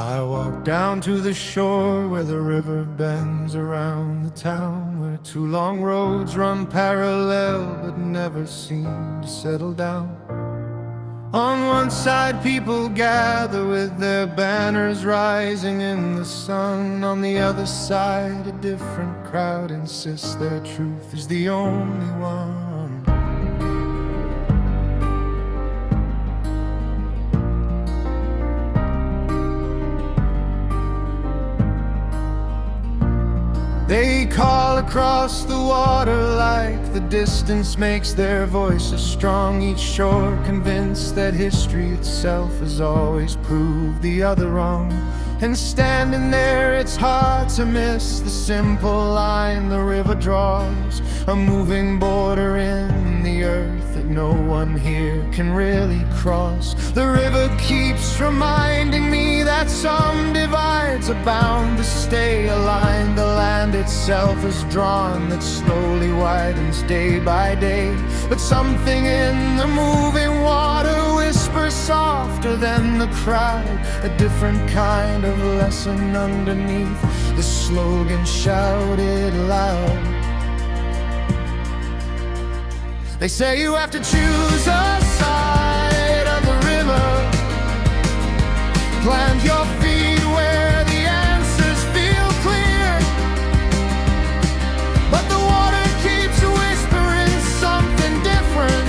I walk down to the shore where the river bends around the town, where two long roads run parallel but never seem to settle down. On one side people gather with their banners rising in the sun. On the other side a different crowd insists their truth is the only one. They call across the water like the distance makes their voices strong. Each shore convinced that history itself has always proved the other wrong. And standing there it's hard to miss the simple line the river draws, a moving border in the earth that no one here can really cross. The river keeps reminding me that some divides are bound to stay aligned. The land itself is drawn that slowly widens day by day, but something in the moving water whispers softer than the crowd, a different kind of lesson underneath the slogan shouted loud. They say you have to choose a side of the river, plant your feet where the answers feel clear, but the water keeps whispering something different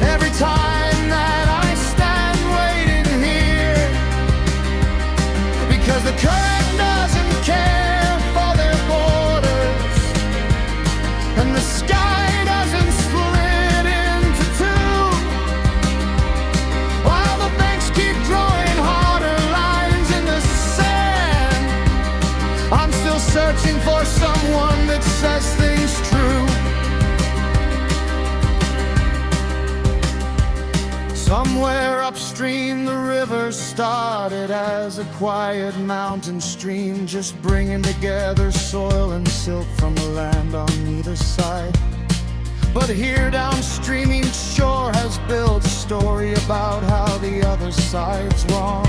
every time that I stand waiting here, because the current doesn't care for their borders, and the sky doesn't split into two, while the banks keep drawing harder lines in the sand. I'm still searching for someone that says things true. Somewhere upstream the river started as a quiet mountain stream, just bringing together soil and silt from the land on either side. But here downstream each shore has built a story about how the other side's wrong.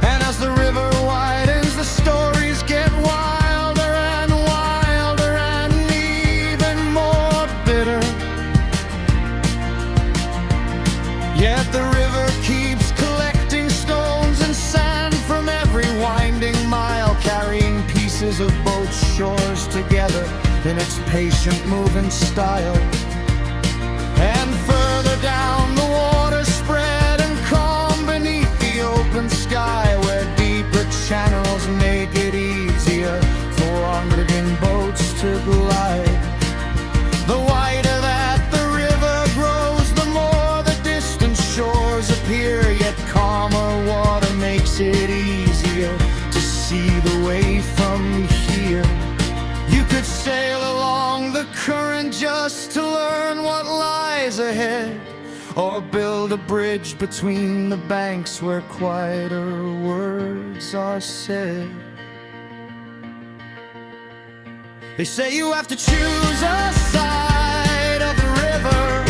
And as the river widens, the stories get wilder and wilder and even more bitter. Yet the river keeps collecting stones and sand from every winding mile, carrying pieces of both shores together in its patient moving style. And further down the water spread and calm beneath the open sky, where deeper channels make it easier for wandering boats to glide. The wider that the river grows, the more the distant shores appear, yet calmer water makes it easier to see the way from here. You could sail along the current just to learn what lies ahead, or build a bridge between the banks where quieter words are said. They say you have to choose a side of the river,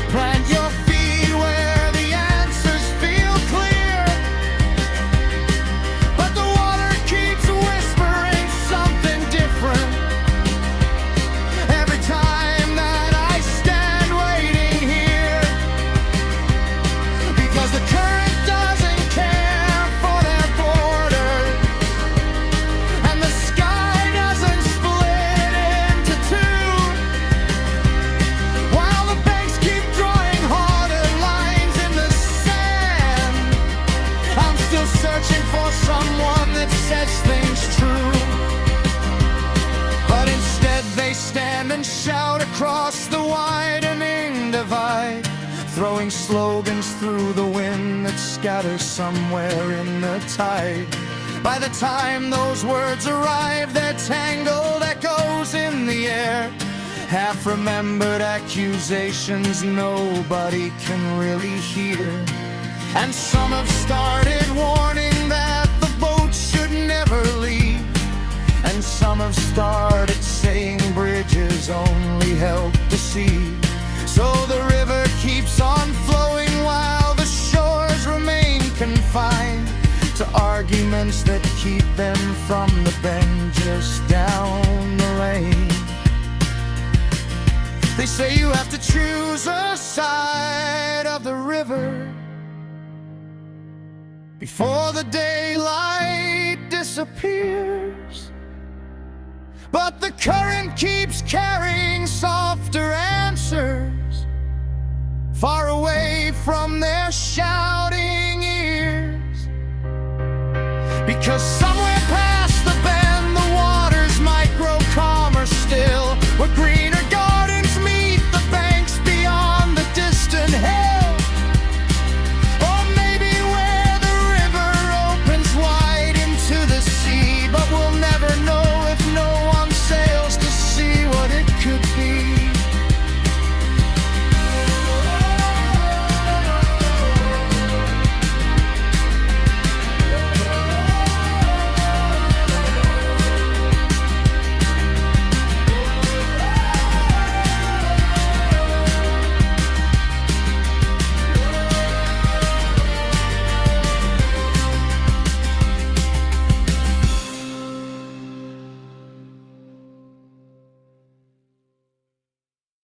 plant your feet where the answers feel clear, but the water keeps whispering something different every time that I stand waiting here, because the current doesn't care for their borders, and the sky doesn't split into two, while the banks keep drawing harder lines in the sand. I'm still searching for someone that says things true, but instead they stand and shout across the widening divide, throwing slogans through the wind that scatters somewhere in the tide. By the time those words arrive, they're tangled echoes in the air, half-remembered accusations nobody can really hear. And some have started warning that the boat should never leave, and some have started saying bridges only help to see. So the arguments that keep them from the bend just down the lane. They say you have to choose a side of the river before the daylight disappears. But the current keeps carrying softer answers, far away from their shouting ears. Because someone